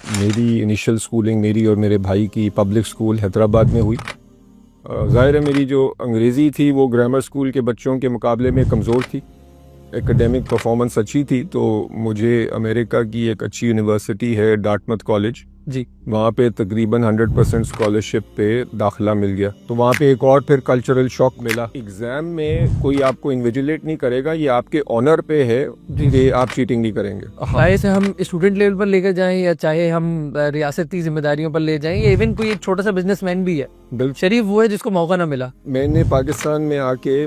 मेरी initial schooling मेरी और मेरे भाई की पब्लिक स्कूल हैदराबाद में हुई। ज़ाहिर है मेरी जो अंग्रेज़ी थी वो ग्रामर स्कूल के बच्चों के मुकाबले में कमज़ोर थी। एकेडमिक परफॉर्मेंस अच्छी थी, तो मुझे अमेरिका की एक अच्छी यूनिवर्सिटी है डार्टमouth कॉलेज जी। वहाँ पे तकरीबन 100% स्कॉलरशिप पे दाखिला मिल गया। तो वहाँ पे एक और फिर कल्चरल शॉक मिला। एग्ज़ाम में कोई आपको इन्विजिलेट नहीं करेगा, ये आपके ऑनर पे है कि आप चीटिंग नहीं करेंगे। चाहे से हम स्टूडेंट लेवल पर लेकर जाएं या चाहे हम रियासती जिम्मेदारियों पर ले जाएं या इवन कोई एक छोटा सा बिजनेसमैन भी है, बिल्कुल। शरीफ वो है जिसको मौका ना मिला। मैंने पाकिस्तान में आके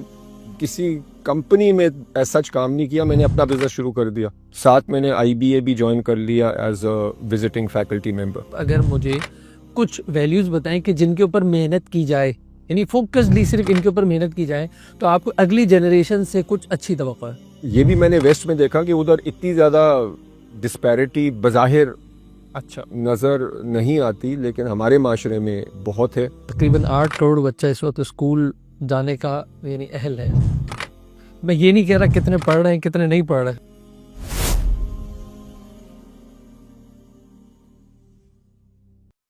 किसी कंपनी में ऐसा काम नहीं किया, मैंने अपना बिजनेस शुरू कर दिया। साथ मैंने IBA भी ज्वाइन कर लिया as a visiting faculty member. अगर मुझे कुछ वैल्यूज बताएं कि जिनके ऊपर मेहनत की जाए, यानी फोकसली सिर्फ इनके ऊपर मेहनत की जाए, तो आपको अगली जनरेशन से कुछ अच्छी तवक्को है। ये भी मैंने वेस्ट में देखा कि उधर इतनी ज़्यादा डिस्पैरिटी बज़ाहिर अच्छा, नज़र नहीं आती, लेकिन हमारे माशरे में बहुत है। तकरीबन 8 करोड़ बच्चा इस वक्त स्कूल जाने का यानी अहल है। मैं ये नहीं कह रहा कितने पढ़ रहे हैं कितने नहीं पढ़ रहे।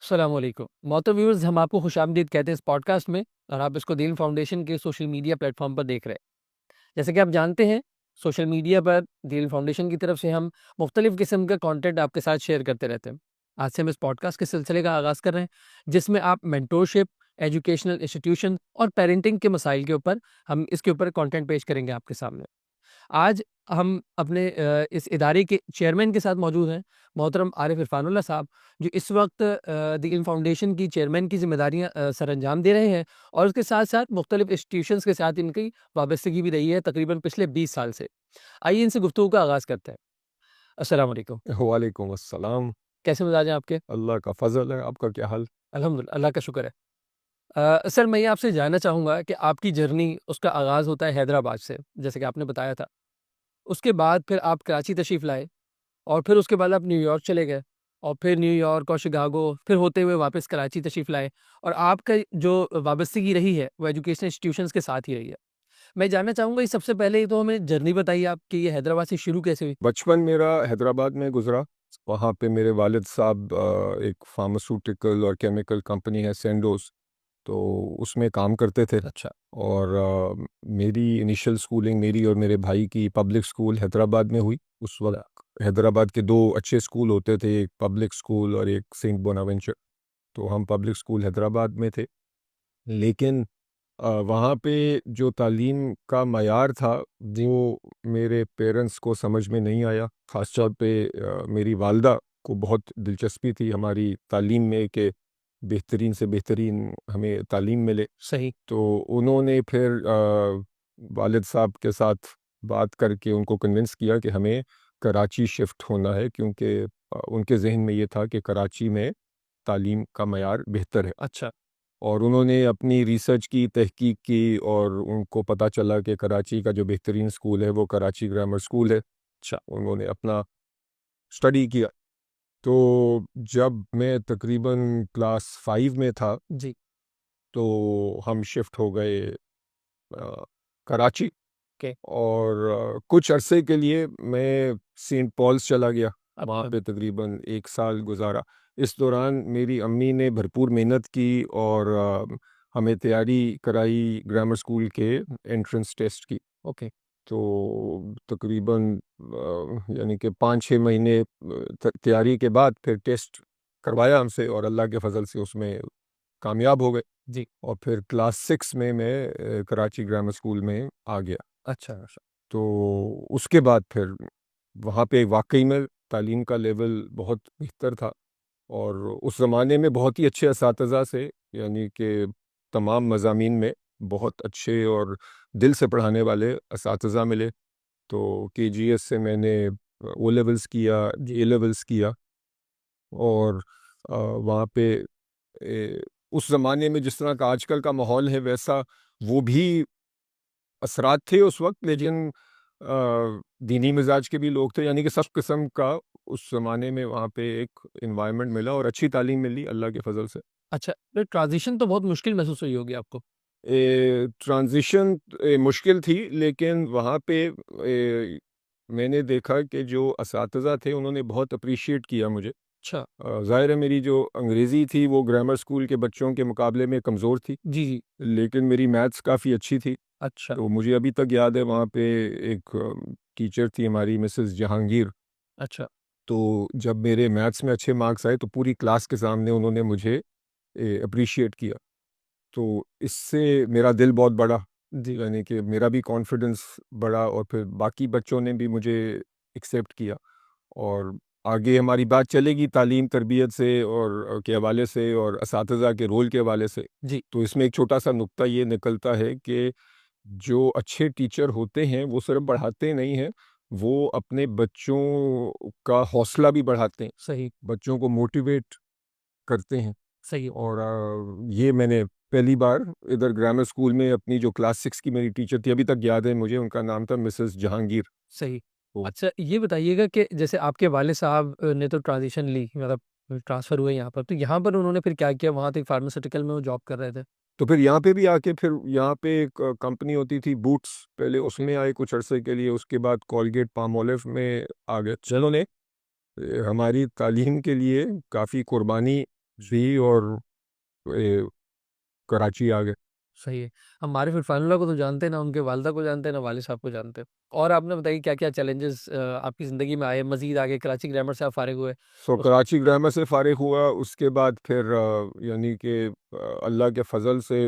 अस्सलाम वालेकुम मोहतरम व्यूअर्स, हम आपको खुशामदीद कहते हैं इस पॉडकास्ट में, और आप इसको दीन फाउंडेशन के सोशल मीडिया प्लेटफॉर्म पर देख रहे हैं। जैसे कि आप जानते हैं, सोशल मीडिया पर दीन फाउंडेशन की तरफ से हम मुख्तलिफ़ किस्म का कंटेंट आपके साथ शेयर करते रहते हैं। आज से हम इस पॉडकास्ट के सिलसिले का आगाज़ कर रहे हैं, जिसमें आप मेंटोरशिप, एजुकेशनल इंस्टीट्यूशन और पेरेंटिंग के मसाइल के ऊपर हम इसके ऊपर कंटेंट पेश करेंगे आपके सामने। आज हम अपने इस इदारे के चेयरमैन के साथ मौजूद हैं, मोहतरम आरिफ इरफानुल्लाह साहब, जो इस वक्त दीन फाउंडेशन की चेयरमैन की जिम्मेदारियां सरअंजाम दे रहे हैं, और उसके साथ साथ मुख्तलिफ इंस्टीट्यूशंस के साथ इनकी वाबस्तगी भी रही है तकरीबन पिछले 20 साल से। आइए इनसे गुफ्तगू का आगाज़ करते हैं। अस्सलाम वालेकुम। वालेकुम अस्सलाम। कैसे मिजाज हैं आपके? अल्लाह का फजल है, आपका क्या हाल? अल्हम्दुलिल्लाह, अल्लाह का शुक्र है। सर, मैं ये आपसे जानना चाहूँगा कि आपकी जर्नी, उसका आगाज़ होता है हैदराबाद से, जैसे कि आपने बताया था। उसके बाद फिर आप कराची तशरीफ़ लाए, और फिर उसके बाद आप न्यूयॉर्क चले गए, और फिर न्यूयॉर्क और शिकागो, फिर होते हुए वापस कराची तशरीफ़ लाए, और आपका जो वाबस्तगी रही है वो एजुकेशन इंस्टीट्यूशंस के साथ ही रही है। मैं जानना चाहूँगा, ये सबसे पहले तो हमें जर्नी बताइए आप कि ये हैदराबाद से शुरू कैसे हुई? बचपन मेरा हैदराबाद में गुजरा। वहाँ पे मेरे वालिद साहब एक फार्मास्यूटिकल और केमिकल कंपनी है सेंडोस, तो उसमें काम करते थे। अच्छा। और मेरी इनिशियल स्कूलिंग मेरी और मेरे भाई की पब्लिक स्कूल हैदराबाद में हुई। उस वक्त हैदराबाद के दो अच्छे स्कूल होते थे, एक पब्लिक स्कूल और एक सेंट बोनावेंचर। तो हम पब्लिक स्कूल हैदराबाद में थे, लेकिन वहाँ पे जो तालीम का मयार था वो मेरे पेरेंट्स को समझ में नहीं आया। ख़ास तौर पे मेरी वालदा को बहुत दिलचस्पी थी हमारी तालीम में कि बेहतरीन से बेहतरीन हमें तालीम मिले। सही। तो उन्होंने फिर वालिद साहब के साथ बात करके उनको कन्विंस किया कि हमें कराची शिफ्ट होना है, क्योंकि उनके जहन में ये था कि कराची में तालीम का मयार बेहतर है। अच्छा। और उन्होंने अपनी रिसर्च की, तहकीक की, और उनको पता चला कि कराची का जो बेहतरीन स्कूल है वो कराची ग्रामर स्कूल है। अच्छा, उन्होंने अपना स्टडी किया। तो जब मैं तकरीबन क्लास 5 में था, जी। तो हम शिफ्ट हो गए कराची। ओके। और कुछ अरसे के लिए मैं सेंट पॉल्स चला गया, वहाँ अच्छा। पे तकरीबन 1 साल गुजारा। इस दौरान मेरी अम्मी ने भरपूर मेहनत की और हमें तैयारी कराई ग्रामर स्कूल के एंट्रेंस टेस्ट की। ओके। तो तकरीबन यानी कि 5-6 महीने तैयारी के बाद फिर टेस्ट करवाया हमसे, और अल्लाह के फजल से उसमें कामयाब हो गए। जी। और फिर क्लास 6 में मैं कराची ग्रामर स्कूल में आ गया। अच्छा। अच्छा। तो उसके बाद फिर वहाँ पे वाकई में तालीम का लेवल बहुत बेहतर था, और उस ज़माने में बहुत ही अच्छे असातिज़ा से, यानी कि तमाम मज़ामीन में बहुत अच्छे और दिल से पढ़ाने वाले असातिज़ा मिले। तो KGS से मैंने ओ लेवल्स किया, ए लेवल्स किया। और वहाँ पे उस ज़माने में जिस तरह का आजकल का माहौल है वैसा वो भी असरात थे उस वक्त, लेकिन दीनी मिजाज के भी लोग थे, यानी कि सब किस्म का उस ज़माने में वहाँ पे एक इन्वायरमेंट मिला और अच्छी तालीम मिली अल्लाह के फजल से। अच्छा, तो ट्रांजिशन तो बहुत मुश्किल महसूस हुई होगी आपको। ट्रांजिशन मुश्किल थी, लेकिन वहाँ पे मैंने देखा कि जो असातिज़ा थे उन्होंने बहुत अप्रिशिएट किया मुझे। अच्छा। ज़ाहिर है मेरी जो अंग्रेज़ी थी वो ग्रामर स्कूल के बच्चों के मुकाबले में कमज़ोर थी, जी, जी। लेकिन मेरी मैथ्स काफ़ी अच्छी थी। अच्छा, तो मुझे अभी तक याद है वहाँ पे एक टीचर थी हमारी मिसेस जहांगीर। अच्छा। तो जब मेरे मैथ्स में अच्छे मार्क्स आए तो पूरी क्लास के सामने उन्होंने मुझे अप्रिशिएट किया। तो इससे मेरा दिल बहुत बढ़ा, जी, यानी कि मेरा भी कॉन्फिडेंस बढ़ा और फिर बाकी बच्चों ने भी मुझे एक्सेप्ट किया। और आगे हमारी बात चलेगी तालीम तरबियत से और के हवाले से और असातिज़ा के रोल के हवाले से। जी, तो इसमें एक छोटा सा नुक्ता ये निकलता है कि जो अच्छे टीचर होते हैं वो सिर्फ पढ़ाते नहीं हैं, वो अपने बच्चों का हौसला भी बढ़ाते हैं, सही, बच्चों को मोटिवेट करते हैं। सही है, और ये मैंने पहली बार इधर ग्रामर स्कूल में अपनी जो क्लास 6 की मेरी टीचर थी, अभी तक याद है मुझे, उनका नाम था मिसेस जहांगीर। सही। तो अच्छा, ये बताइएगा कि जैसे आपके वालिद साहब ने तो ट्रांज़िशन ली, मतलब ट्रांसफ़र हुए यहाँ पर, तो यहाँ पर उन्होंने फिर क्या किया? वहाँ तो एक फार्मास्यूटिकल में वो जॉब कर रहे थे। तो फिर यहाँ पे भी आके फिर यहाँ पे एक कंपनी होती थी बूट्स, पहले ओके। उसमें आए कुछ अरसे के लिए, उसके बाद कॉलगेट पामोलिव में आ गए। जिन्होंने हमारी तालीम के लिए काफ़ी कुर्बानी दी और ए, कराची आ गए। सही है। हम मारिफ इरफानुल्लाह को तो जानते हैं, ना उनके वालिदा को जानते हैं, ना वालिद साहब को जानते हैं। और आपने बताइए क्या-क्या चैलेंजेस आपकी ज़िंदगी में आए? मज़ीद आगे कराची ग्रामर से आप फ़ारिग हुए। सो उस कराची ग्रामर से फ़ारिग हुआ, उसके बाद फिर यानी कि अल्लाह के फ़ज़ल से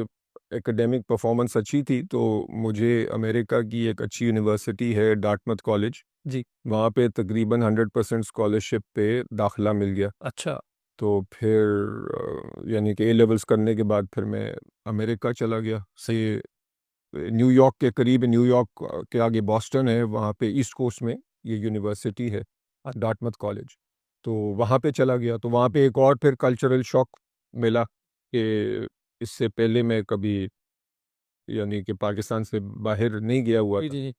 एकेडमिक परफॉर्मेंस अच्छी थी, तो मुझे अमेरिका की एक अच्छी यूनिवर्सिटी है डार्टमouth कॉलेज, जी, वहाँ पे तकरीबन 100% स्कॉलरशिप पे दाखिला मिल गया। अच्छा, तो फिर यानी कि ए लेवल्स करने के बाद फिर मैं अमेरिका चला गया। से न्यूयॉर्क के करीब, न्यूयॉर्क के आगे बॉस्टन है, वहाँ पे ईस्ट कोस्ट में ये यूनिवर्सिटी है, अ, डार्टमouth कॉलेज। तो वहाँ पे चला गया, तो वहाँ पे एक और फिर कल्चरल शॉक मिला कि इससे पहले मैं कभी यानी कि पाकिस्तान से बाहर नहीं गया हुआ जी, था। जी, जी।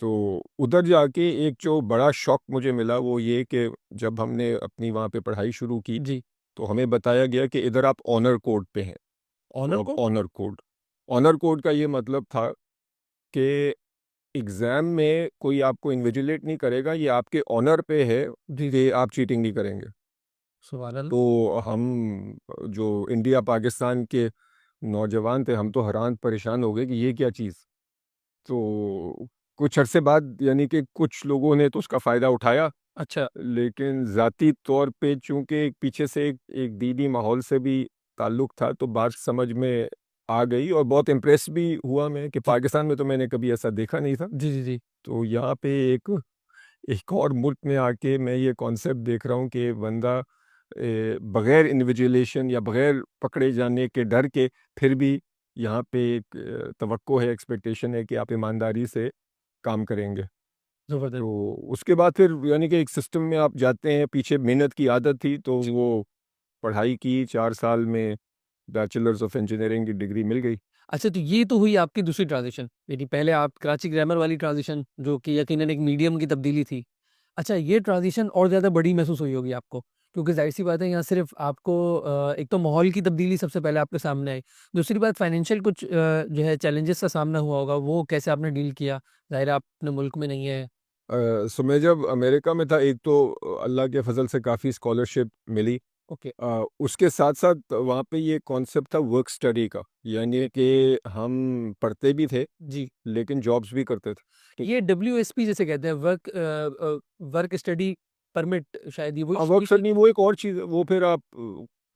तो उधर जाके एक जो बड़ा शॉक मुझे मिला वो ये कि जब हमने अपनी वहाँ पे पढ़ाई शुरू की, जी, तो हमें बताया गया कि इधर आप ऑनर कोड पे हैं। ऑनर तो अब को? ऑनर कोड का ये मतलब था कि एग्ज़ाम में कोई आपको इन्विजिलेट नहीं करेगा, ये आपके ऑनर पे है जी, जी, कि आप चीटिंग नहीं करेंगे। सुभान अल्लाह! तो हम जो इंडिया पाकिस्तान के नौजवान थे, हम तो हैरान परेशान हो गए कि ये क्या चीज़। तो कुछ अरसे बाद यानी कि कुछ लोगों ने तो उसका फ़ायदा उठाया, अच्छा, लेकिन ज़ाती तौर पे चूँकि एक पीछे से एक दीनी माहौल से भी ताल्लुक़ था, तो बात समझ में आ गई और बहुत इम्प्रेस भी हुआ मैं कि जी, पाकिस्तान में तो मैंने कभी ऐसा देखा नहीं था। जी, जी, जी, तो यहाँ पे एक एक और मुल्क में आके मैं ये कॉन्सेप्ट देख रहा हूँ कि बंदा बग़ैर इन्विजिलेशन या बग़ैर पकड़े जाने के डर के फिर भी यहाँ पे एक तवक्को है, एक्सपेक्टेशन है कि आप ईमानदारी से काम करेंगे। ज़बरदस्त। तो उसके बाद फिर यानी कि एक सिस्टम में आप जाते हैं, पीछे मेहनत की आदत थी, तो जी। वो पढ़ाई की 4 साल में बैचलर्स ऑफ इंजीनियरिंग की डिग्री मिल गई। अच्छा, तो ये तो हुई आपकी दूसरी ट्रांज़िशन, यानी पहले आप कराची ग्रामर वाली ट्रांज़िशन जो कि यकीनन एक मीडियम की तब्दीली थी। अच्छा, ये ट्रांज़िशन और ज़्यादा बड़ी महसूस हुई होगी आपको, क्योंकि ज़ाहिर-सी बात है यहाँ सिर्फ़ आपको एक तो माहौल की तब्दीली सबसे पहले आपके सामने आई। दूसरी बात फाइनेंशियल कुछ जो है चैलेंजेस का सामना हुआ होगा, वो कैसे आपने डील किया? ज़ाहिर है आप अपने मुल्क में नहीं है। सो मैं जब अमेरिका में था, एक तो अल्लाह के फज़ल से काफ़ी स्कॉलरशिप मिली। ओके, उसके साथ-साथ वहाँ पे ये कॉन्सेप्ट था वर्क स्टडी का, यानी कि हम पढ़ते भी थे, जी। लेकिन जॉब्स भी करते थे। तो ये डब्ल्यूएसपी जिसे कहते हैं, वर्क स्टडी परमिट, शायद वर्क ये स्टडी वो एक और चीज़ है, वो फिर आप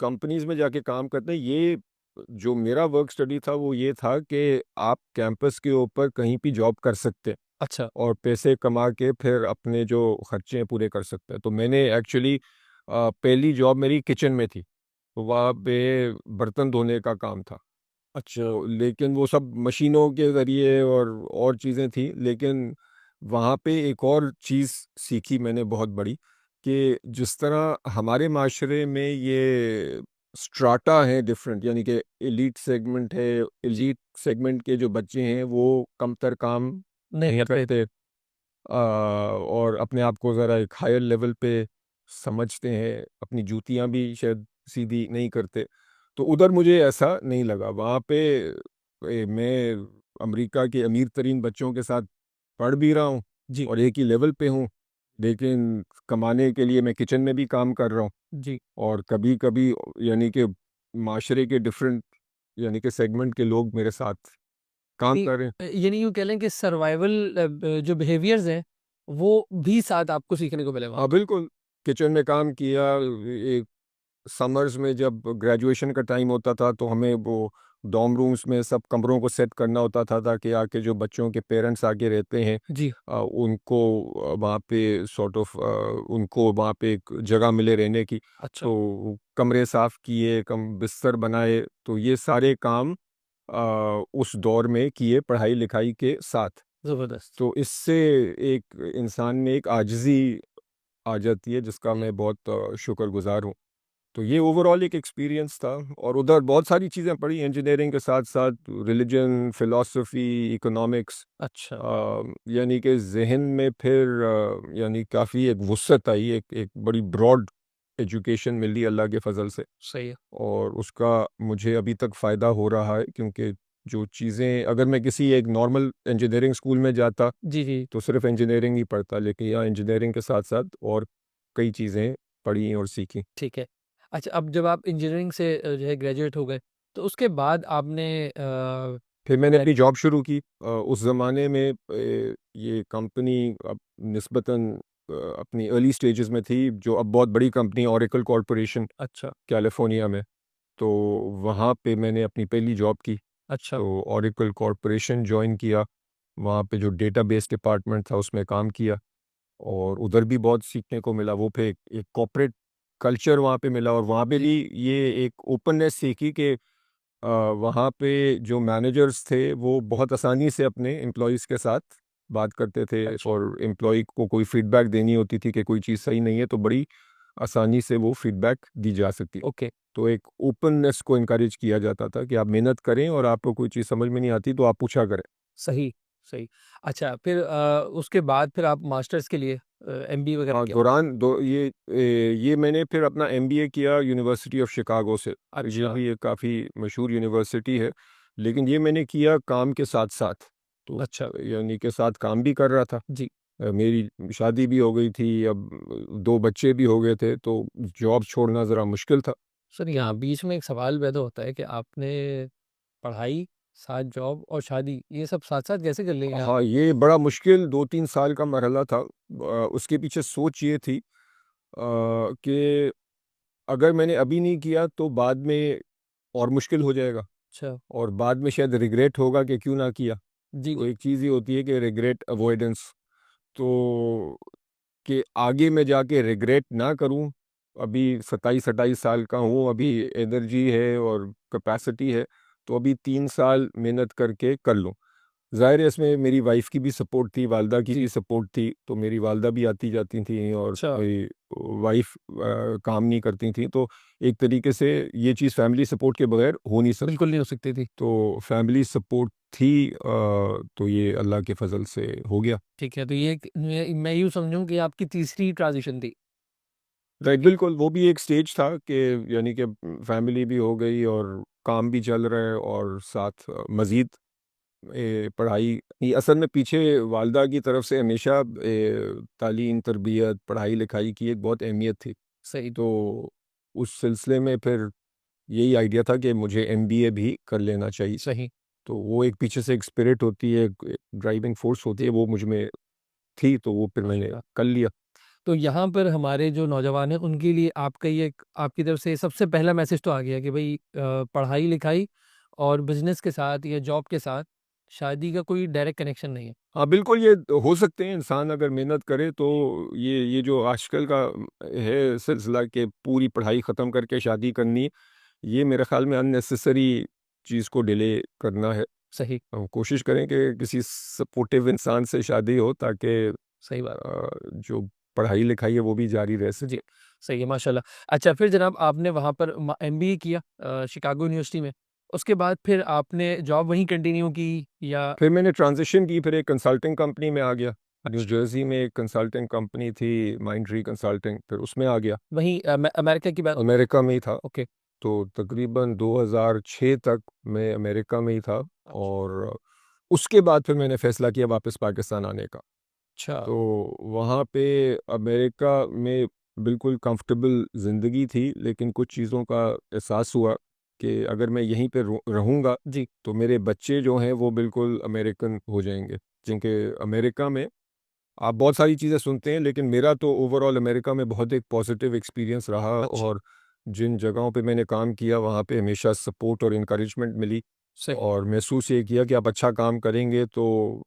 कंपनीज़ में जाके काम करते हैं। ये जो मेरा वर्क स्टडी था, वो ये था कि आप कैंपस के ऊपर कहीं भी जॉब कर सकते हैं अच्छा, और पैसे कमा के फिर अपने जो खर्चे हैं पूरे कर सकते हैं। तो मैंने एक्चुअली पहली जॉब मेरी किचन में थी, तो वहाँ पे बर्तन धोने का काम था। अच्छा। तो लेकिन वो सब मशीनों के ज़रिए और चीज़ें थी, लेकिन वहाँ पे एक और चीज़ सीखी मैंने बहुत बड़ी कि जिस तरह हमारे माशरे में ये स्ट्राटा हैं डिफरेंट, यानी कि एलीट सेगमेंट है, एलीट सेगमेंट के जो बच्चे हैं वो कमतर काम नहीं करते। करते और अपने आप को ज़रा एक हायर लेवल पे समझते हैं, अपनी जूतियाँ भी शायद सीधी नहीं करते। तो उधर मुझे ऐसा नहीं लगा। वहाँ पे मैं अमेरिका के अमीर तरीन बच्चों के साथ पढ़ भी रहा हूँ जी, और एक ही लेवल पे हूँ, लेकिन कमाने के लिए मैं किचन में भी काम कर रहा हूँ, जी। और कभी कभी यानी कि माशरे के डिफरेंट यानी कि सेगमेंट के लोग मेरे साथ काम यानी कर रहे हैं। यानी यूँ कह लें कि सर्वाइवल जो बिहेवियर्स हैं, वो भी साथ आपको सीखने को मिले वहाँ हाँ पे। बिल्कुल, किचन में काम किया। एक समर्स में जब ग्रेजुएशन का टाइम होता था तो हमें वो डॉर्म रूम्स में सब कमरों को सेट करना होता था, ताकि आके जो बच्चों के पेरेंट्स आके रहते हैं जी। उनको वहाँ पे सॉर्ट ऑफ उनको वहाँ पे एक जगह मिले रहने की। अच्छा। तो कमरे साफ़ किए, कम बिस्तर बनाए, तो ये सारे काम उस दौर में किए पढ़ाई लिखाई के साथ। ज़बरदस्त। तो इससे एक इंसान में एक आजिज़ी आ जाती है, जिसका मैं बहुत शुक्रगुज़ार हूँ। तो ये ओवरऑल एक एक्सपीरियंस था, और उधर बहुत सारी चीज़ें पढ़ी इंजीनियरिंग के साथ साथ, रिलीजन, फ़िलॉसफ़ी, इकोनॉमिक्स। अच्छा। यानी कि ज़हन में फिर यानी काफ़ी एक वुसअत आई, एक एक बड़ी ब्रॉड एजुकेशन मिली अल्लाह के फ़ज़ल से, सही है। और उसका मुझे अभी तक फ़ायदा हो रहा है, क्योंकि जो चीज़ें अगर मैं किसी एक नॉर्मल इंजीनियरिंग स्कूल में जाता जी, जी। तो सिर्फ़ इंजीनियरिंग ही पढ़ता, लेकिन यहाँ इंजीनियरिंग के साथ-साथ और कई चीज़ें पढ़ी और सीखी। ठीक है। अच्छा, अब जब आप इंजीनियरिंग से जो है ग्रेजुएट हो गए, तो उसके बाद आपने फिर मैंने ग्रे अपनी जॉब शुरू की। उस ज़माने में ये कंपनी अब निस्बतन अपनी अर्ली स्टेजेस में थी, जो अब बहुत बड़ी कंपनी ओरेकल कॉर्पोरेशन अच्छा, कैलिफ़ोर्निया में। तो वहाँ पे मैंने अपनी पहली जॉब की। अच्छा। तो ओरेकल कॉर्पोरेशन जॉइन किया, वहाँ पे जो डेटाबेस डिपार्टमेंट था उसमें काम किया, और उधर भी बहुत सीखने को मिला। वो फिर एक कॉर्पोरेट कल्चर वहाँ पे मिला, और वहाँ पे जी। भी ये एक ओपननेस सीखी कि वहाँ पे जो मैनेजर्स थे वो बहुत आसानी से अपने एम्प्लॉइज़ के साथ बात करते थे, अच्छा। और एम्प्लॉई को कोई फीडबैक देनी होती थी कि कोई चीज़ सही नहीं है, तो बड़ी आसानी से वो फीडबैक दी जा सकती। ओके। तो एक ओपननेस को इनकरेज किया जाता था कि आप मेहनत करें, और आपको कोई चीज़ समझ में नहीं आती तो आप पूछा करें। सही, सही। अच्छा, फिर उसके बाद फिर आप मास्टर्स के लिए एमबीए वगैरह हाँ, किया? दौरान दो ये मैंने फिर अपना एमबीए किया यूनिवर्सिटी ऑफ शिकागो से। तो ये अच्छा, भी एक काफ़ी मशहूर यूनिवर्सिटी है, लेकिन ये मैंने किया काम के साथ-साथ। तो अच्छा। यानी के साथ काम भी कर रहा था। जी। मेरी शादी भी हो गई थी, अब 2 बच्चे भी हो गए थे, तो जॉब छोड़ना ज़रा मुश्किल था। सर, यहाँ बीच में एक सवाल पैदा होता है कि आपने पढ़ाई, साथ जॉब और शादी, ये सब साथ-साथ कैसे कर लिया? हाँ, ये बड़ा मुश्किल 2-3 साल का मरहला था। उसके पीछे सोच ये थी कि अगर मैंने अभी नहीं किया तो बाद में और मुश्किल हो जाएगा, अच्छा। और बाद में शायद रिग्रेट होगा कि क्यों ना किया। जी, तो जी। एक चीज़ ये होती है कि रिग्रेट अवॉइडेंस, तो कि आगे मैं जाके रिग्रेट ना करूं। अभी 27-28 साल का हूं, अभी एनर्जी है और कैपेसिटी है, तो अभी 3 साल मेहनत करके कर लूं। ज़ाहिर है इसमें मेरी वाइफ़ की भी सपोर्ट थी, वालदा की जी। भी सपोर्ट थी, तो मेरी वालदा भी आती जाती थीं, और अच्छा, मेरी वाइफ़ काम नहीं करती थीं, तो एक तरीके से ये चीज़ फैमिली सपोर्ट के बगैर हो नहीं सकती। बिल्कुल नहीं हो सकती थी। तो फैमिली सपोर्ट थी, तो ये अल्लाह के फ़ज़ल से हो गया। ठीक है, तो ये एक मैं यूँ समझूँ कि आपकी तीसरी ट्रांज़िशन थी। राइट, बिल्कुल, वो भी एक स्टेज था कि यानी कि फैमिली भी हो गई और काम भी चल रहा है, और साथ मज़ीद पढ़ाई। ये असल में पीछे वालदा की तरफ से हमेशा तालीम, तरबियत, पढ़ाई-लिखाई की एक बहुत अहमियत थी। सही। तो उस सिलसिले में फिर यही आइडिया था कि मुझे एमबीए भी कर लेना चाहिए। सही। तो वो एक पीछे से एक स्पिरिट होती है, एक ड्राइविंग फ़ोर्स होती है, वो मुझ में थी, तो वो फिर मैंने माशाल्लाह। कर लिया। तो यहाँ पर हमारे जो नौजवान हैं उनके लिए आपका ये आपकी तरफ से सबसे पहला मैसेज तो आ गया कि भाई पढ़ाई लिखाई और बिजनेस के साथ या जॉब के साथ शादी का कोई डायरेक्ट कनेक्शन नहीं है। हाँ, बिल्कुल, ये हो सकते हैं, इंसान अगर मेहनत करे तो ये जो आजकल का है सिलसिला कि पूरी पढ़ाई ख़त्म करके शादी करनी, ये मेरे ख़्याल में अननेसेसरी चीज़ को डिले करना है। सही। हम कोशिश करें कि किसी सपोर्टिव इंसान से शादी हो, ताकि सही बात। जो पढ़ाई-लिखाई है वो भी जारी रह जी। सके। सही है, माशाल्लाह। अच्छा, फिर जनाब आपने वहाँ पर एमबीए किया शिकागो यूनिवर्सिटी में। उसके बाद फिर आपने जॉब वहीं कंटिन्यू की या? फिर मैंने ट्रांज़िशन की, फिर एक कंसल्टिंग कंपनी में आ गया। न्यू अच्छा। जर्सी में एक कंसल्टिंग कंपनी थी, माइंडट्री कंसल्टिंग, फिर उसमें आ गया। वहीं अमेरिका की बात? अमेरिका में ही था। ओके। तो तकरीबन 2006 तक मैं अमेरिका में ही था, अच्छा। और उसके बाद फिर मैंने फ़ैसला किया वापस पाकिस्तान आने का। अच्छा। तो वहाँ पे अमेरिका में बिल्कुल कंफर्टेबल ज़िंदगी थी, लेकिन कुछ चीज़ों का एहसास हुआ कि अगर मैं यहीं पे रहूँगा जी। तो मेरे बच्चे जो हैं वो बिल्कुल अमेरिकन हो जाएंगे। क्योंकि अमेरिका में आप बहुत सारी चीज़ें सुनते हैं, लेकिन मेरा तो ओवरऑल अमेरिका में बहुत एक पॉजिटिव एक्सपीरियंस रहा, अच्छा। और जिन जगहों पे मैंने काम किया वहाँ पे हमेशा सपोर्ट और इनकरेजमेंट मिली। सही। और महसूस ये किया कि आप अच्छा काम करेंगे तो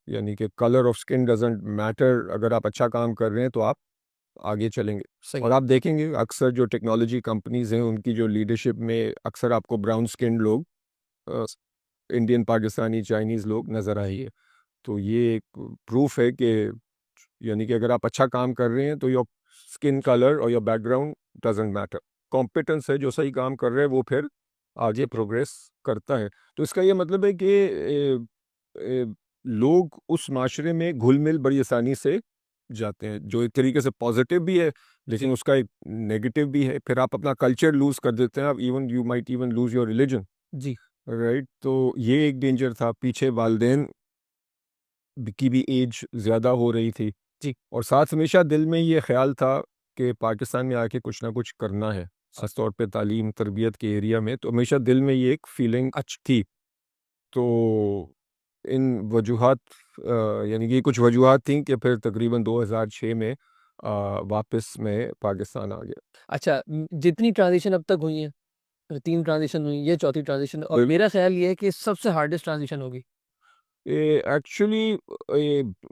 यानी कि colour of skin doesn't matter, अगर आप अच्छा काम कर रहे हैं तो आप आगे चलेंगे। सही। और आप देखेंगे अक्सर जो टेक्नोलॉजी कंपनीज हैं उनकी जो लीडरशिप में अक्सर आपको ब्राउन स्किन लोग, अ, इंडियन, पाकिस्तानी, चाइनीज़ लोग नज़र आएंगे। तो ये एक प्रूफ है कि यानी कि अगर आप अच्छा काम कर रहे हैं तो योर स्किन कलर और your background doesn't matter. Competence है, जो सही काम कर रहे हैं वो फिर आगे प्रोग्रेस करता है। तो इसका ये मतलब है कि लोग उस माशरे में घुल मिल बड़ी आसानी से जाते हैं, जो एक तरीके से पॉजिटिव भी है, लेकिन जी। उसका एक नेगेटिव भी है। फिर आप अपना कल्चर लूज कर देते हैं, आप even you might even lose your religion. जी। राइट, तो ये एक डेंजर था। पीछे वालदेन की भी एज ज़्यादा हो रही थी, जी। और साथ हमेशा दिल में ये ख्याल था कि पाकिस्तान में आके कुछ ना कुछ करना है, सही। ख़ास तौर पे तालीम तरबियत के एरिया में। तो हमेशा दिल में ये एक फीलिंग अच्छा। थी। तो इन वजूहात, यानी कि कुछ वजूहात थी कि फिर तकरीबन 2006 में वापस मैं पाकिस्तान आ गया। अच्छा, जितनी ट्रांजिशन अब तक हुई है, 3 ट्रांजिशन हुई, ये चौथी ट्रांजिशन, और बिल मेरा ख़्याल ये है कि सबसे हार्डेस्ट ट्रांजिशन होगी। एक्चुअली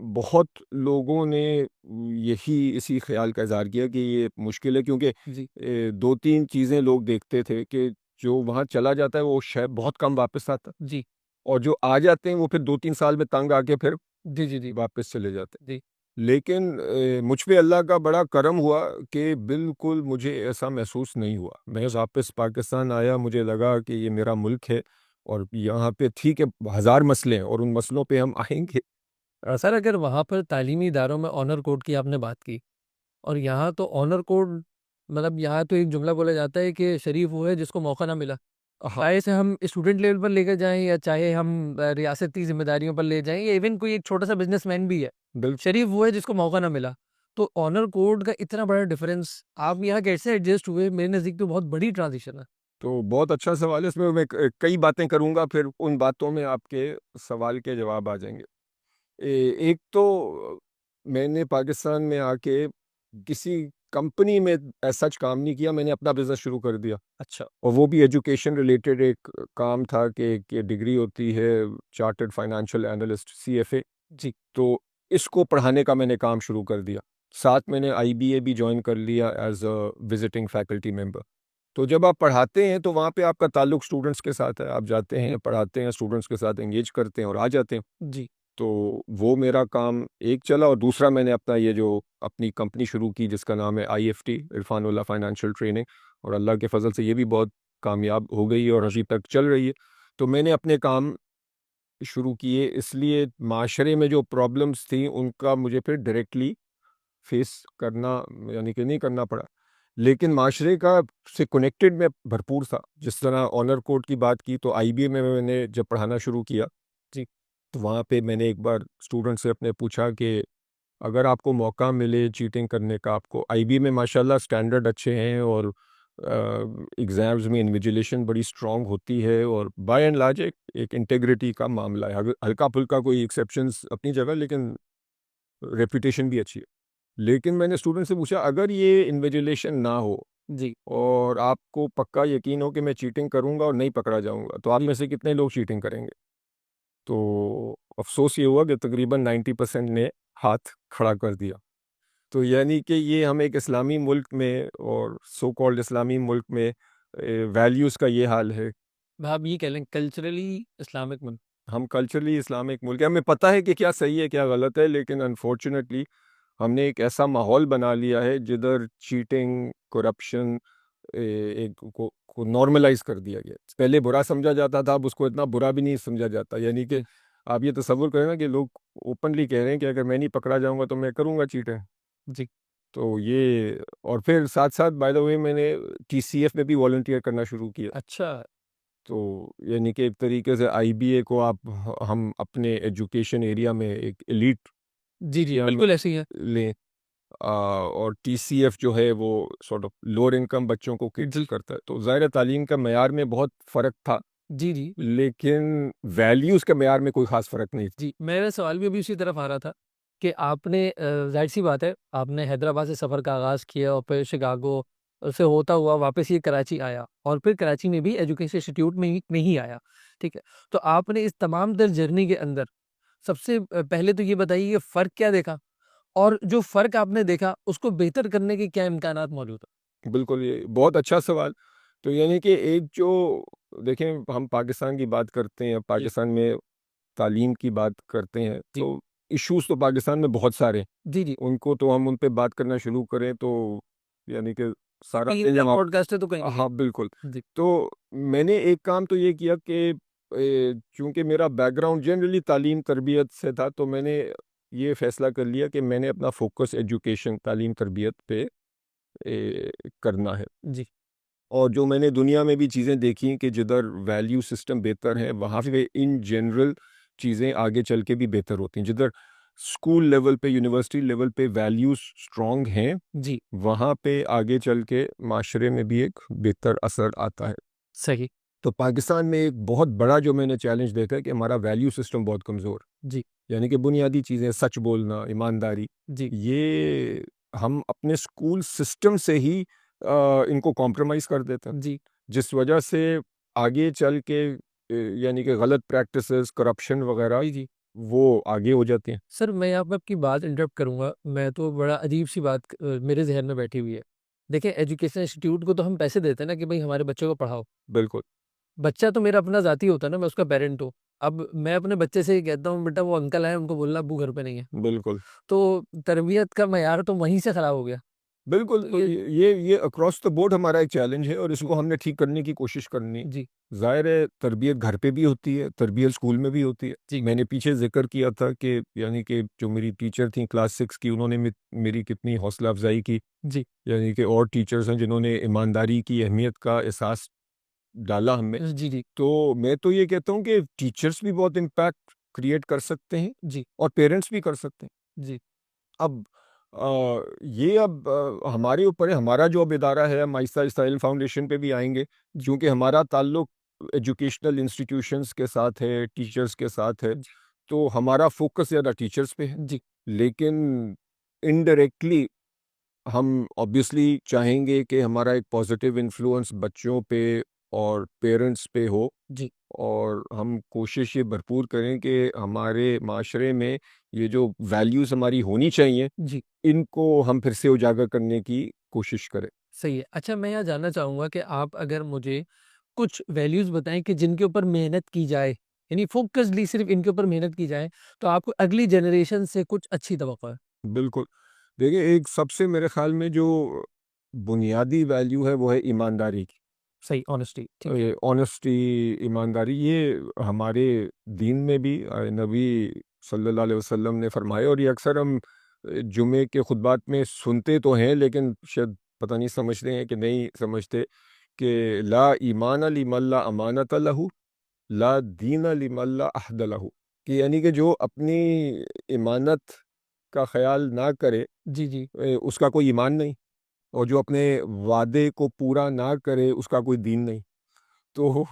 बहुत लोगों ने यही इसी ख्याल का इज़हार किया कि ये मुश्किल है, क्योंकि जी। 2-3 चीज़ें लोग देखते थे कि जो वहाँ चला जाता है वो शायद बहुत कम वापस आता है, जी। और जो आ जाते हैं वो फिर 2-3 साल में तंग आके फिर जी, जी, जी। वापस चले जाते हैं। जी। लेकिन मुझ पे अल्लाह का बड़ा करम हुआ कि बिल्कुल मुझे ऐसा महसूस नहीं हुआ। मैं वापस पाकिस्तान आया, मुझे लगा कि ये मेरा मुल्क है, और यहाँ पे ठीक है, हज़ार मसले हैं और उन मसलों पे हम आएँगे। सर, अगर वहाँ पर तालीमी इदारों में ऑनर कोड की आपने बात की, और यहाँ तो ऑनर कोड, मतलब यहाँ तो एक जुमला बोला जाता है कि शरीफ वो है जिसको मौका ना मिला। हाँ, चाहे इसे हम स्टूडेंट लेवल पर लेकर जाएँ, या चाहे हम रियासती ज़िम्मेदारियों पर ले जाएँ, या इवन कोई एक छोटा-सा बिज़नेसमैन भी है। बिल शरीफ वो है जिसको मौका ना मिला। तो ऑनर कोड का इतना बड़ा डिफरेंस, आप यहाँ कैसे एडजस्ट हुए? मेरे नज़दीक तो बहुत बड़ी ट्रांज़िशन है। तो बहुत अच्छा सवाल है। इसमें मैं कई बातें करूँगा, फिर उन बातों में आपके सवाल के जवाब आ जाएँगे। एक तो मैंने पाकिस्तान में आके किसी कंपनी में एज़ सच काम नहीं किया, मैंने अपना बिज़नेस शुरू कर दिया। अच्छा। और वो भी एजुकेशन रिलेटेड एक काम था कि एक ये डिग्री होती है, चार्टर्ड फाइनेंशियल एनालिस्ट, सीएफए। जी। तो इसको पढ़ाने का मैंने काम शुरू कर दिया। साथ मैंने आईबीए भी जॉइन कर लिया as a visiting faculty member. तो जब आप पढ़ाते हैं तो वहाँ पे आपका ताल्लुक स्टूडेंट्स के साथ है। आप जाते हैं, पढ़ाते हैं, स्टूडेंट्स के साथ एंगेज करते हैं और आ जाते हैं। जी। तो वो मेरा काम एक चला, और दूसरा मैंने अपना ये जो अपनी कंपनी शुरू की जिसका नाम है आईएफटी, इरफानुल्लाह फाइनेंशियल ट्रेनिंग, और अल्लाह के फजल से ये भी बहुत कामयाब हो गई है और अभी तक चल रही है। तो मैंने अपने काम शुरू किए, इसलिए माशरे में जो प्रॉब्लम्स थी उनका मुझे फिर डायरेक्टली फेस करना, यानी कि नहीं करना पड़ा। लेकिन माशरे का से कनेक्टेड मैं भरपूर था। जिस तरह ऑनर कोड की बात की, तो आईबीए में मैंने जब पढ़ाना शुरू किया, जी। तो वहाँ पे मैंने एक बार स्टूडेंट से अपने पूछा कि अगर आपको मौका मिले चीटिंग करने का, आपको आईबी में माशाल्लाह स्टैंडर्ड अच्छे हैं, और एग्ज़ाम्स में इन्विजिलेशन बड़ी स्ट्रांग होती है, और बाय एंड लार्ज एक इंटेग्रिटी का मामला है। अगर हल्का फुल्का कोई एक्सेप्शंस अपनी जगह, लेकिन रेपुटेशन भी अच्छी है। लेकिन मैंने स्टूडेंट से पूछा, अगर ये इन्विजिलेशन ना हो जी। और आपको पक्का यकीन हो कि मैं चीटिंग करूंगा और नहीं पकड़ा जाऊंगा, तो आप में से कितने लोग चीटिंग करेंगे? तो अफ़सोस ये हुआ कि तकरीबन 90% ने हाथ खड़ा कर दिया। तो यानी कि ये हम एक इस्लामी मुल्क में, और सो कॉल्ड इस्लामी मुल्क में, वैल्यूज़ का ये हाल है। आप ये कह लें कल्चरली इस्लामिक मुल्क। हम कल्चरली इस्लामिक मुल्क है, हमें पता है कि क्या सही है क्या गलत है, लेकिन अनफॉर्चुनेटली हमने एक ऐसा माहौल बना लिया है जिधर चीटिंग, करप्शन एक को नॉर्मलाइज कर दिया गया। पहले बुरा समझा जाता था, अब उसको इतना बुरा भी नहीं समझा जाता। यानी कि जी। आप ये तसव्वुर करें ना कि लोग ओपनली कह रहे हैं कि अगर मैं नहीं पकड़ा जाऊंगा तो मैं करूंगा चीटिंग। जी। तो ये, और फिर साथ साथ बाय द वे मैंने टीसीएफ में भी वॉलंटियर करना शुरू किया। अच्छा। तो यानी कि एक तरीके से आईबीए को आप हम अपने एजुकेशन एरिया में एक एलीट जी, जी, या हम बिल्कुल ऐसे ही है। लें, और टीसीएफ जो है वो सॉर्ट ऑफ लोअर इनकम बच्चों को कैटर जी, करता है, तो ज़ाहिर है तालीम का मेयार में बहुत फ़र्क था, जी, जी, लेकिन वैल्यूज़ के मेयार में कोई ख़ास फ़र्क नहीं था। जी। मेरा सवाल भी अभी उसी तरफ आ रहा था कि आपने ज़ाहिर-सी बात है, आपने हैदराबाद से सफ़र का आगाज़ किया और फिर शिकागो से होता हुआ वापस ये कराची आया और फिर कराची में भी एजुकेशन इंस्टीट्यूट में ही आया, ठीक है? तो आपने इस तमाम तर जर्नी के अंदर सबसे पहले तो ये बताइए कि फ़र्क क्या देखा? और जो फ़र्क आपने देखा, उसको बेहतर करने के क्या इम्कानात मौजूद हैं? बिल्कुल, ये बहुत अच्छा सवाल। तो यानी कि एक जो देखें, हम पाकिस्तान की बात करते हैं, जी, पाकिस्तान में तालीम की बात करते हैं, जी। तो इश्यूज़ तो पाकिस्तान में बहुत सारे हैं। जी, जी। उनको तो हम उन पे बात करना शुरू करें तो यानी कि सारा 3 दिन का जवाब। पॉडकास्ट है तो कहीं नहीं। हाँ, बिल्कुल। जी, तो मैंने एक काम तो ये किया कि चूँकि मेरा बैकग्राउंड जनरली तालीम तरबियत से था, तो मैंने ये फ़ैसला कर लिया कि मैंने अपना फ़ोकस एजुकेशन, तालीम तरबियत पे करना है। जी, और जो मैंने दुनिया में भी चीज़ें देखी कि जिधर वैल्यू सिस्टम बेहतर है, वहाँ पे इन जनरल चीज़ें आगे चल के भी बेहतर होती हैं। जिधर स्कूल लेवल पे, यूनिवर्सिटी लेवल पे वैल्यूज़ स्ट्रॉन्ग हैं, जी, वहाँ पे आगे चल के माशरे में भी एक बेहतर असर आता है। सही। तो पाकिस्तान में एक बहुत बड़ा जो मैंने चैलेंज देखा है कि हमारा वैल्यू सिस्टम बहुत कमज़ोर, जी, यानी कि बुनियादी चीज़ें, सच बोलना, ईमानदारी, जी, ये हम अपने स्कूल सिस्टम से ही इनको कॉम्प्रोमाइज़ कर देते हैं। जी, जिस वजह से आगे चल के यानी कि गलत प्रैक्टिसेस, करप्शन वगैरह जी, जी। वो आगे हो जाती हैं। सर, मैं यहाँ पे आपकी बात इंटरप्ट करूँगा। मैं तो बड़ा अजीब-सी बात मेरे ज़हन में बैठी हुई है। देखिए, एजुकेशन इंस्टीट्यूट को तो हम पैसे देते हैं ना कि भई हमारे बच्चों को पढ़ाओ। बिल्कुल, बच्चा तो मेरा अपना ज़ाती होता है ना, मैं उसका पेरेंट हूँ। अब मैं अपने बच्चे से ये कहता हूँ, "बेटा वो अंकल आए, उनको बोलना अब्बू घर पे नहीं है।" बिल्कुल। तो तरबियत का मयार तो वहीं से खराब हो गया। बिल्कुल, तो तो ये ये अक्रॉस द बोर्ड हमारा एक चैलेंज है और इसको हमने ठीक करने की कोशिश करनी है। जी, ज़ाहिर है तरबियत घर पे भी होती है, तरबियत स्कूल में भी होती है। जी, मैंने पीछे ज़िक्र किया था कि यानी कि जो मेरी टीचर थीं क्लास 6 की, उन्होंने मेरी कितनी हौसला अफ़ज़ाई की। जी, यानी कि और टीचर्स हैं जिन्होंने ईमानदारी की अहमियत का एहसास डाला हम में। जी, जी, तो मैं तो ये कहता हूँ कि टीचर्स भी बहुत इम्पैक्ट क्रिएट कर सकते हैं जी, और पेरेंट्स भी कर सकते हैं। जी, अब ये अब हमारे ऊपर है, हमारा जो अब इदारा है, हम आहिस्ता-आहिस्ता इल्म फाउंडेशन पे भी आएँगे, क्योंकि हमारा ताल्लुक एजुकेशनल इंस्टीट्यूशंस के साथ है, टीचर्स के साथ है, जी, तो हमारा फ़ोकस ज़्यादा टीचर्स पे है। जी, लेकिन इनडायरेक्टली हम ऑब्वियसली चाहेंगे कि हमारा एक पॉजिटिव इन्फ्लुएंस बच्चों पे और पेरेंट्स पे हो, जी, और हम कोशिश ये भरपूर करें कि हमारे माशरे में ये जो वैल्यूज़ हमारी होनी चाहिए, जी, इनको हम फिर से उजागर करने की कोशिश करें। सही है। अच्छा, मैं यहाँ जानना चाहूँगा कि आप अगर मुझे कुछ वैल्यूज़ बताएँ कि जिनके ऊपर मेहनत की जाए, यानी फ़ोकस्डली सिर्फ़ इनके ऊपर मेहनत की जाए, तो आपको अगली जनरेशन से कुछ अच्छी तवक्को है। बिल्कुल। देखिए, एक सबसे मेरे ख़्याल में जो बुनियादी वैल्यू है, वो है ईमानदारी की। सही, ऑनेस्टी, ठीक है। ऑनेस्टी, ईमानदारी, ये हमारे दीन में भी नबी सल्लल्लाहु अलैहि वसल्लम ने फरमाया, और ये अक्सर हम जुमे के खुतबात में सुनते तो हैं, लेकिन शायद पता नहीं समझते हैं कि नहीं समझते कि ला ईमान लिमन ला अमानत लहू, ला दीन लिमन ला अहद लहू, कि यानी कि जो अपनी ईमानत का ख्याल ना करे, जी, जी, उसका कोई ईमान नहीं, और जो अपने वादे को पूरा ना करे, उसका कोई दीन नहीं। तो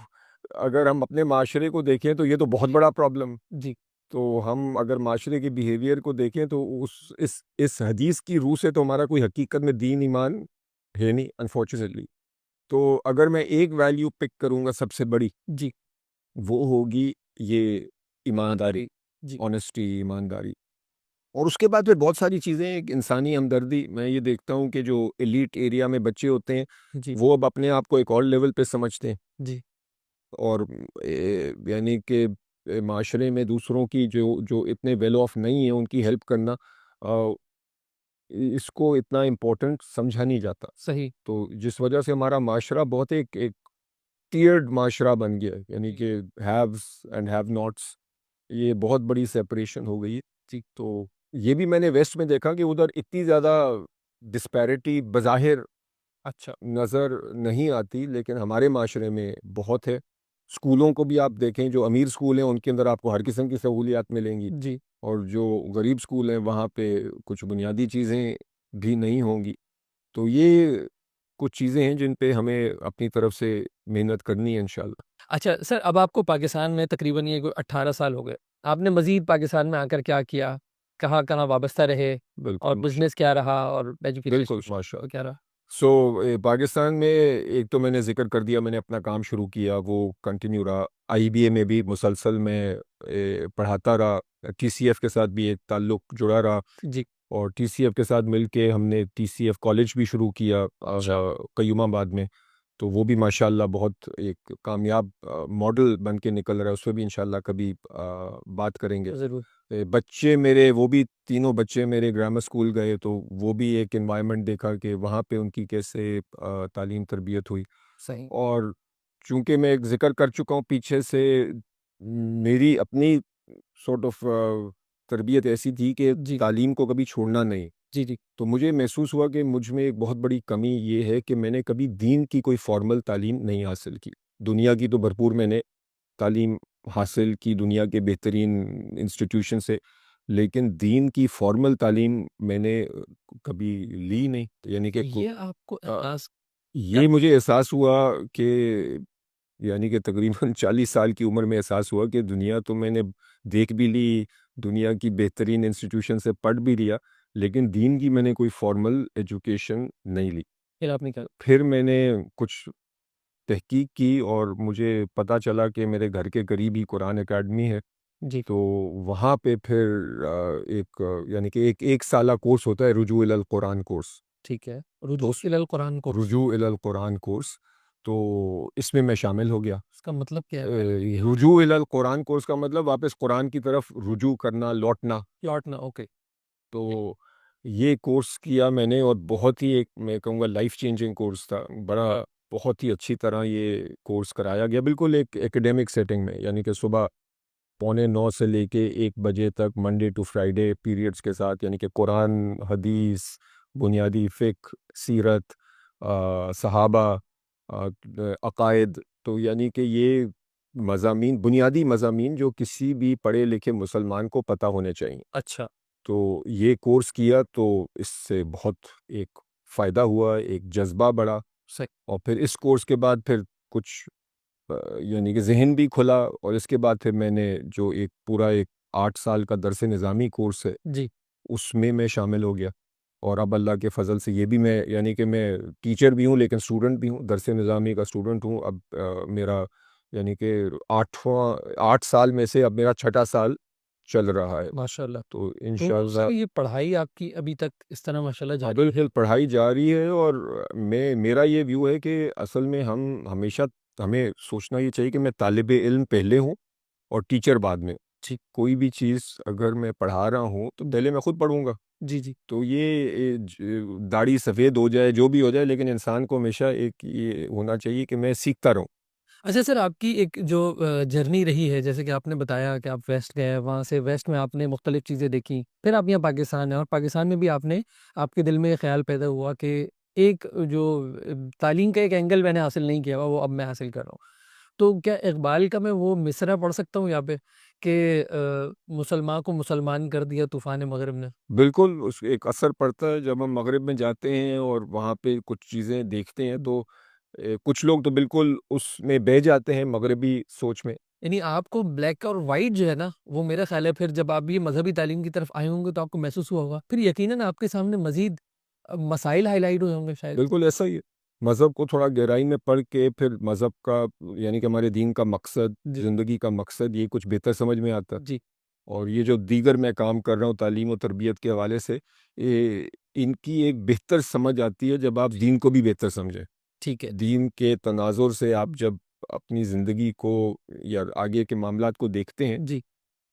अगर हम अपने माशरे को देखें तो ये तो बहुत बड़ा प्रॉब्लम। जी, तो हम अगर माशरे के बिहेवियर को देखें तो उस इस हदीस की रूह से तो हमारा कोई हकीकत में दीन ईमान है नहीं, अनफॉर्चुनेटली। तो अगर मैं एक वैल्यू पिक करूँगा सबसे बड़ी, जी, वो होगी ये ईमानदारी, जी, जी, ऑनेस्टी, ईमानदारी। और उसके बाद फिर बहुत सारी चीज़ें, एक इंसानी हमदर्दी। मैं ये देखता हूँ कि जो एलीट एरिया में बच्चे होते हैं, जी, वो अब अपने आप को एक और लेवल पे समझते हैं, जी, और यानी कि माशरे में दूसरों की जो जो इतने वेल ऑफ नहीं है, उनकी हेल्प करना, अ, इसको इतना इम्पोर्टेंट समझा नहीं जाता। सही। तो जिस वजह से हमारा माशरा बहुत एक एक टियर्ड माशरा बन गया है, यानी जी, कि हैव्स एंड हैव नॉट्स, ये बहुत बड़ी सेपरेशन हो गई है। जी, तो ये भी मैंने वेस्ट में देखा कि उधर इतनी ज़्यादा डिस्पैरिटी बज़ाहिर अच्छा, नज़र नहीं आती, लेकिन हमारे माशरे में बहुत है। स्कूलों को भी आप देखें, जो अमीर स्कूल हैं, उनके अंदर आपको हर किस्म की सहूलियात मिलेंगी। जी, और जो गरीब स्कूल हैं वहाँ पे कुछ बुनियादी चीज़ें भी नहीं होंगी। तो ये कुछ चीज़ें हैं जिन पे हमें अपनी तरफ से मेहनत करनी है इंशाल्लाह। अच्छा सर, अब आपको पाकिस्तान में तकरीबन ये कोई 18 साल हो गए। आपने मज़ीद पाकिस्तान में आकर क्या किया? कहाँ-कहाँ वाबस्ता रहे और बिल्कुल बिज़नेस क्या रहा और बिल्कुल एजुकेशन माशा। क्या रहा? सो पाकिस्तान में एक तो मैंने ज़िक्र कर दिया, मैंने अपना काम शुरू किया, वो कंटिन्यू रहा। आईबीए में भी मुसलसल मैं पढ़ाता रहा। टीसीएफ के साथ भी एक ताल्लुक़ जुड़ा रहा जी। और टीसीएफ के साथ मिलके हमने टीसीएफ कॉलेज भी शुरू किया कयूमाबाद में। तो वो भी माशाल्लाह बहुत एक कामयाब मॉडल बन के निकल रहा है। उस पे भी इंशाल्लाह कभी बात करेंगे। ज़रूर। बच्चे मेरे, वो भी तीनों बच्चे मेरे ग्रामर स्कूल गए, तो वो भी एक एनवायरनमेंट देखा कि वहाँ पे उनकी कैसे तालीम तरबियत हुई। सही। और चूंकि मैं एक जिक्र कर चुका हूँ पीछे से, मेरी अपनी सॉर्ट ऑफ तरबियत ऐसी थी कि जी, तालीम को कभी छोड़ना नहीं। जी, जी। तो मुझे महसूस हुआ कि मुझ में एक बहुत बड़ी कमी ये है कि मैंने कभी दीन की कोई फॉर्मल तालीम नहीं हासिल की। दुनिया की तो भरपूर मैंने तालीम हासिल की, दुनिया के बेहतरीन इंस्टीट्यूशन से, लेकिन दीन की फॉर्मल तालीम मैंने कभी ली नहीं। यानी कि तो ये आपको अ, एहसास क्या ये मुझे एहसास हुआ कि यानी कि तकरीबन 40 साल की उम्र में एहसास हुआ कि दुनिया तो मैंने देख भी ली, दुनिया की बेहतरीन इंस्टीट्यूशन से पढ़ भी लिया, लेकिन दीन की मैंने कोई फॉर्मल एजुकेशन नहीं ली। फिर आपने क्या? फिर मैंने कुछ तहकीक की और मुझे पता चला कि मेरे घर के करीब ही कुरान एकेडमी है। जी, तो वहाँ पे फिर यानी कि एक साला कोर्स होता है, रुजू इलल कुरान कोर्स। ठीक है। तो रुजू उस इलल कुरान कोर्स, रुजू इलल कुरान कोर्स, तो इसमें मैं शामिल हो गया। इसका मतलब क्या है? रुजू इलल कुरान कोर्स का मतलब वापस कुरान की तरफ रुजू करना, लौटना। लौटना, ओके। तो ये कोर्स किया मैंने और बहुत ही, एक मैं कहूँगा, लाइफ चेंजिंग कोर्स था। बड़ा बहुत ही अच्छी तरह ये कोर्स कराया गया, बिल्कुल एक एकेडमिक सेटिंग में, यानी कि सुबह 8:45 से लेके 1 बजे तक, मंडे टू फ्राइडे पीरियड्स के साथ, यानी कि कुरान, हदीस, बुनियादी फ़िक़्ह, सीरत, सहाबा, अकायद। तो यानी कि ये मज़ामीन, बुनियादी मज़ामीन जो किसी भी पढ़े लिखे मुसलमान को पता होने चाहिए। अच्छा, तो ये कोर्स किया तो इससे बहुत एक फ़ायदा हुआ, एक जज़्बा बढ़ा। सही। और फिर इस कोर्स के बाद फिर कुछ यानी कि ज़हन भी खुला, और इसके बाद फिर मैंने जो एक पूरा एक 8 साल का दरस निज़ामी कोर्स है, जी, उसमें मैं शामिल हो गया। और अब अल्लाह के फ़ज़ल से ये भी मैं, यानी कि मैं टीचर भी हूँ लेकिन स्टूडेंट भी हूँ, दरस निज़ामी का स्टूडेंट हूँ। अब मेरा यानी कि 8 साल में से अब मेरा छठा साल चल रहा है। माशाल्लाह। तो तो इंशाअल्लाह सर ये पढ़ाई आपकी अभी तक इस तरह माशाल्लाह जारी है? बिल्कुल पढ़ाई जारी है। और मेरा ये व्यू है कि असल में हम हमेशा, हमें सोचना ये चाहिए कि मैं तालिब इल्म पहले हूँ और टीचर बाद में। जी, कोई भी चीज़ अगर मैं पढ़ा रहा हूँ तो पहले मैं खुद पढ़ूंगा। जी, जी। तो ये दाढ़ी सफ़ेद हो जाए, जो भी हो जाए, लेकिन इंसान को हमेशा एक ये होना चाहिए कि मैं सीखता रहूँ। अच्छा सर, आपकी एक जो जर्नी रही है, जैसे कि आपने बताया कि आप वेस्ट गए, वहाँ से वेस्ट में आपने मुख्तलिफ़ चीज़ें देखी, फिर आप यहाँ पाकिस्तान आए और पाकिस्तान में भी आपके दिल में ये ख़्याल पैदा हुआ कि एक जो तालीम का एक एंगल मैंने हासिल नहीं किया हुआ, वो अब मैं हासिल कर रहा हूँ। तो क्या इक़बाल का मैं वो मिसरा पढ़ सकता हूँ यहाँ पे कि मुसलमान को मुसलमान कर दिया तूफ़ान मग़रिब ने? बिल्कुल, उस एक असर पड़ता है जब हम मगरिब में जाते हैं और वहाँ पे कुछ चीज़ें देखते हैं, तो कुछ लोग तो बिल्कुल उसमें बह जाते हैं मगरिबी सोच में। यानी आपको ब्लैक और व्हाइट जो है ना, वो मेरा ख़्याल है फिर जब आप ये मज़हबी तालीम की तरफ आए होंगे तो आपको महसूस हुआ होगा। फिर यकीनन आपके सामने मज़ीद मसाइल हाइलाइट हुए होंगे शायद। बिल्कुल ऐसा ही है। मज़हब को थोड़ा गहराई में पढ़ के फिर मज़हब का, यानी कि हमारे दीन का मकसद, जी, ज़िंदगी का मकसद, ये कुछ बेहतर समझ में आता है। जी, और ये जो दीगर मैं काम कर रहा हूँ तालीम और तरबियत के हवाले से, इनकी एक बेहतर समझ आती है जब आप दीन को भी बेहतर समझें। ठीक है। दीन के तनाज़ुर से आप जब अपनी ज़िंदगी को या आगे के मामलात को देखते हैं, जी,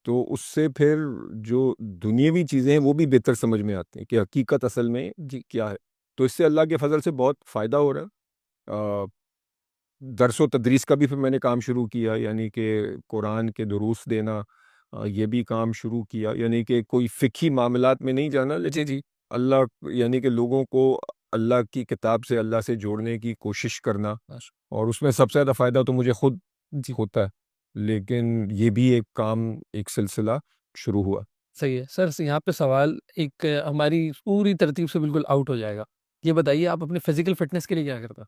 तो उससे फिर जो दुनियावी चीज़ें हैं वो भी बेहतर समझ में आती हैं कि हकीकत असल में जी, क्या है। तो इससे अल्लाह के फ़ज़ल से बहुत फ़ायदा हो रहा है। दरस व तदरीस का भी फिर मैंने काम शुरू किया, यानी कि कुरान के दुरूस देना, ये भी काम शुरू किया। यानी कि कोई फ़िक़ही मामलात में नहीं जाना, जी, लेकिन जी, अल्लाह, यानी कि लोगों को अल्लाह की किताब से, अल्लाह से जोड़ने की कोशिश करना। माश और उसमें सबसे ज़्यादा फ़ायदा तो मुझे खुद जी। होता है। लेकिन ये भी एक काम, एक सिलसिला शुरू हुआ। सही है। सर यहाँ पे सवाल एक हमारी पूरी तरतीब से बिल्कुल आउट हो जाएगा। ये बताइए आप अपनी फिज़िकल फ़िटनेस के लिए क्या करते हो?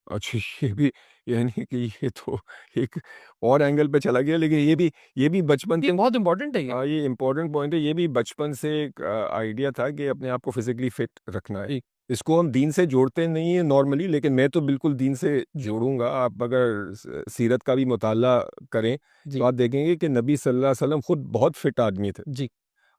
अच्छा, ये भी यानी कि ये तो एक और एंगल पे चला गया, लेकिन ये भी बचपन ये बहुत इम्पोर्टेंट है ये। ये इम्पोर्टेंट पॉइंट है। ये भी बचपन से एक आइडिया था कि अपने आप को फिज़िकली फिट रखना है। जी, इसको हम दीन से जोड़ते नहीं हैं नॉर्मली, लेकिन मैं तो बिल्कुल दीन से जी, जोड़ूँगा। आप अगर सीरत का भी मुताला करें, तो जी, आप देखेंगे कि नबी सल्लल्लाहु अलैहि वसल्लम खुद बहुत फिट आदमी थे जी,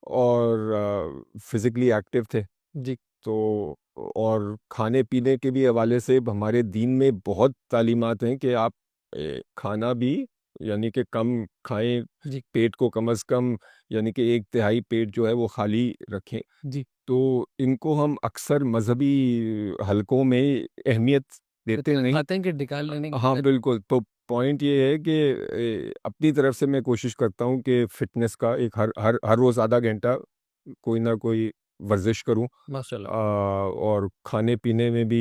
और फिज़िकली एक्टिव थे। जी, तो और खाने-पीने के भी हवाले से हमारे दीन में बहुत तालीमात हैं कि आप खाना भी यानी कि कम खाएँ, जी, पेट को कम से कम यानी कि 1/3 पेट जो है वो खाली रखें। जी। तो इनको हम अक्सर मज़हबी हलकों में अहमियत देते इतना नहीं। खाते हैं कि निकाल लेने की हाँ, बिल्कुल। तो पॉइंट ये है कि अपनी तरफ से मैं कोशिश करता हूँ कि फ़िटनेस का एक हर हर हर रोज़ आधा घंटा कोई ना कोई वर्जिश करूँ। माशाल्लाह। और खाने-पीने में भी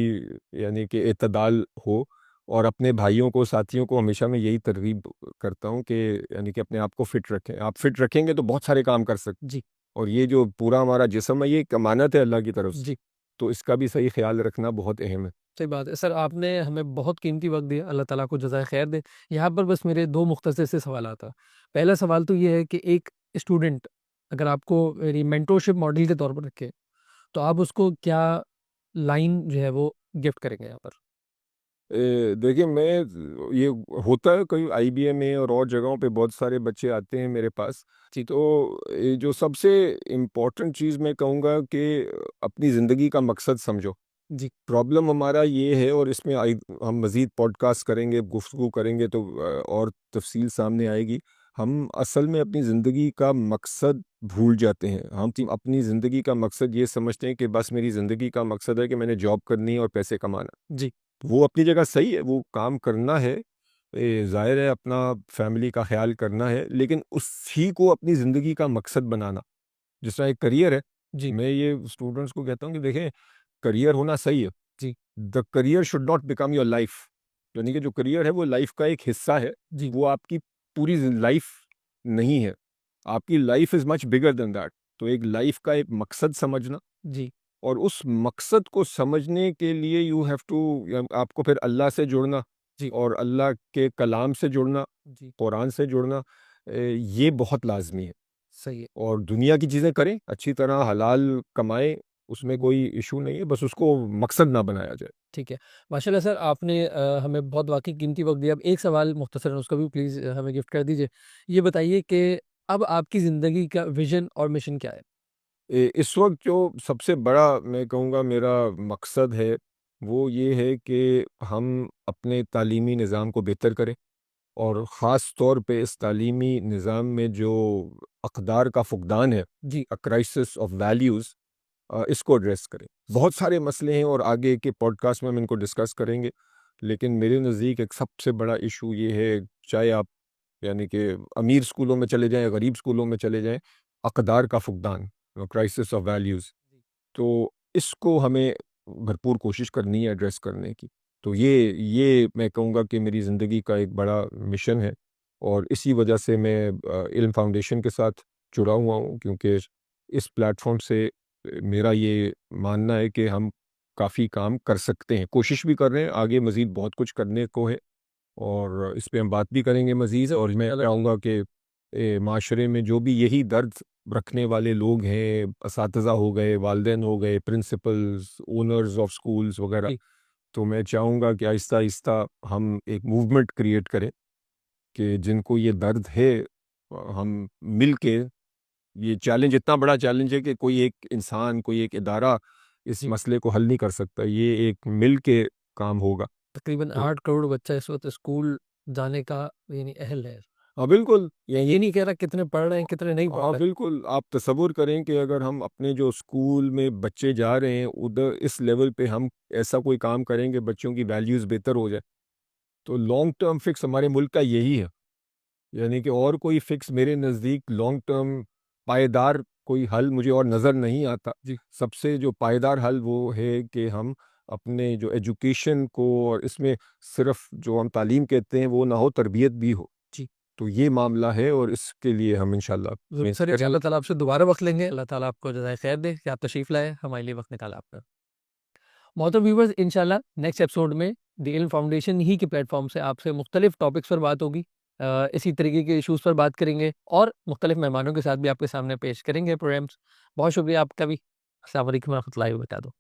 यानी कि एतदाल हो, और अपने भाइयों को, साथियों को हमेशा मैं यही तरग़ीब करता हूँ कि यानी कि अपने आप को फ़िट रखें। आप फ़िट रखेंगे तो बहुत सारे काम कर सकते, जी, और ये जो पूरा हमारा जिस्म है, ये एक अमानत है अल्लाह की तरफ से, जी, तो इसका भी सही ख़्याल रखना बहुत अहम है। सही बात है। सर आपने हमें बहुत कीमती वक़्त दिया, अल्लाह ताला को जज़ाए ख़ैर दे। यहाँ पर बस मेरे 2 मुख़्तसर से सवालात हैं। पहला सवाल तो ये है कि एक स्टूडेंट अगर आपको मेरी मेंटरशिप मॉडल के तौर पर रखे, तो आप उसको क्या लाइन जो है वो गिफ्ट करेंगे यहाँ पर? देखिए, ये होता है कई आईबीएम में और जगहों पे बहुत सारे बच्चे आते हैं मेरे पास। जी, तो जो सबसे इम्पोर्टेंट चीज़ मैं कहूँगा कि अपनी ज़िंदगी का मकसद समझो। जी, प्रॉब्लम हमारा ये है, और इसमें हम मज़ीद पॉडकास्ट करेंगे, गुफ्तगू करेंगे तो और तफ़सील सामने आएगी। हम असल में अपनी ज़िंदगी का मकसद भूल जाते हैं। हम जी, अपनी ज़िंदगी का मकसद ये समझते हैं कि बस मेरी ज़िंदगी का मकसद है कि मैंने जॉब करनी है और पैसे कमाना। जी, वो अपनी जगह सही है, वो काम करना है, ज़ाहिर है अपना फैमिली का ख़्याल करना है, लेकिन उसी को अपनी ज़िंदगी का मकसद बनाना। जिस तरह एक करियर है, जी, मैं ये स्टूडेंट्स को कहता हूँ कि देखें, करियर होना सही है। जी, the career should not become your life. यानी कि जो करियर है वो लाइफ का एक हिस्सा है, जी, वो आपकी पूरी लाइफ नहीं है। आपकी life is much bigger than that. तो एक लाइफ का एक मकसद समझना, जी, और उस मकसद को समझने के लिए यू हैव टू, आपको फिर अल्लाह से जुड़ना, जी, और अल्लाह के कलाम से जुड़ना, जी, कुरान से जुड़ना, ये बहुत लाजमी है। सही है। और दुनिया की चीज़ें करें, अच्छी तरह हलाल कमाएं, उसमें हुँ, कोई इशू नहीं है, बस उसको मकसद ना बनाया जाए। ठीक है। माशाल्लाह सर आपने हमें बहुत वाक़ई कीमती वक़्त दिया। अब एक सवाल मुख़्तसरन उसका भी प्लीज़ हमें गिफ्ट कर दीजिए। ये बताइए कि अब आपकी ज़िंदगी का विज़न और मिशन क्या है? इस वक्त जो सबसे बड़ा मैं कहूँगा मेरा मकसद है, वो ये है कि हम अपने तालीमी निज़ाम को बेहतर करें, और ख़ास तौर पे इस तालीमी निज़ाम में जो अक़दार का फ़ुक़दान है, जी, अ क्राइसिस ऑफ वैल्यूज़, इसको एड्रेस करें। बहुत सारे मसले हैं और आगे के पॉडकास्ट में हम इनको डिस्कस करेंगे, लेकिन मेरे नज़दीक एक सबसे बड़ा इशू ये है, चाहे आप यानी कि अमीर स्कूलों में चले जाएँ, गरीब स्कूलों में चले जाएँ, अक़दार का फ़ुक़दान, क्राइसिस ऑफ वैल्यूज़। जी, तो इसको हमें भरपूर कोशिश करनी है एड्रेस करने की। तो ये मैं कहूँगा कि मेरी ज़िंदगी का एक बड़ा मिशन है, और इसी वजह से मैं इल्म फाउंडेशन के साथ जुड़ा हुआ हूँ, क्योंकि इस प्लेटफ़ॉर्म से मेरा ये मानना है कि हम काफ़ी काम कर सकते हैं। कोशिश भी कर रहे हैं, आगे मज़ीद बहुत कुछ करने को है, और इस पे हम बात भी करेंगे मज़ीद, और मैं चलो चाहूँगा कि माशरे में जो भी यही दर्द रखने वाले लोग हैं, असातिज़ा हो गए, वालिदैन हो गए, प्रिंसिपल्स, ओनर्स ऑफ स्कूल्स वगैरह, जी, तो मैं चाहूँगा कि आहिस्ता-आहिस्ता हम एक मूवमेंट क्रिएट करें कि जिनको ये दर्द है, हम मिल के, ये चैलेंज इतना बड़ा चैलेंज है कि कोई एक इंसान, कोई एक इदारा इस जी। मसले को हल नहीं कर सकता। ये एक मिल के काम होगा। तकरीबन तो 8 करोड़ बच्चा इस वक़्त स्कूल जाने का यानी अहल है। हाँ, बिल्कुल। ये नहीं कह रहा कितने पढ़ रहे हैं, कितने नहीं पढ़ हाँ, रहे। बिल्कुल, आप तसव्वुर करें कि अगर हम अपने जो स्कूल में बच्चे जा रहे हैं, उधर इस लेवल पे हम ऐसा कोई काम करेंगे, बच्चों की वैल्यूज़ बेहतर हो जाए, तो लॉन्ग टर्म फिक्स हमारे मुल्क का यही है। यानी कि और कोई फिक्स मेरे नज़दीक लॉन्ग टर्म पायदार कोई हल मुझे और नज़र नहीं आता। जी, सबसे जो पायदार हल वो है कि हम अपने जो एजुकेशन को, और इसमें सिर्फ़ जो हम तालीम कहते हैं वो ना हो, तरबियत भी हो। जी, तो ये मामला है और इसके लिए हम इंशाल्लाह ज़रूर सर, अल्लाह ताला आपसे दोबारा वक्त लेंगे। अल्लाह ताला आपको जज़ाए खैर दे कि आप तशरीफ़ लाए, हमारे लिए वक्त निकाला आपने। मोहतरम व्यूवर्स, इंशाल्लाह नेक्स्ट एपिसोड में द इल्म फाउंडेशन ही के प्लेटफॉर्म से आपसे मुख्तलिफ टॉपिक्स पर बात होगी। इसी तरीके के इशूज़ पर बात करेंगे और मुख्तलिफ मेहमानों के साथ भी आपके सामने पेश करेंगे प्रोग्राम्स। बहुत शुक्रिया आपका भी। अस्सलाम वालेकुम व रहमतुल्लाहि व बरकातहू।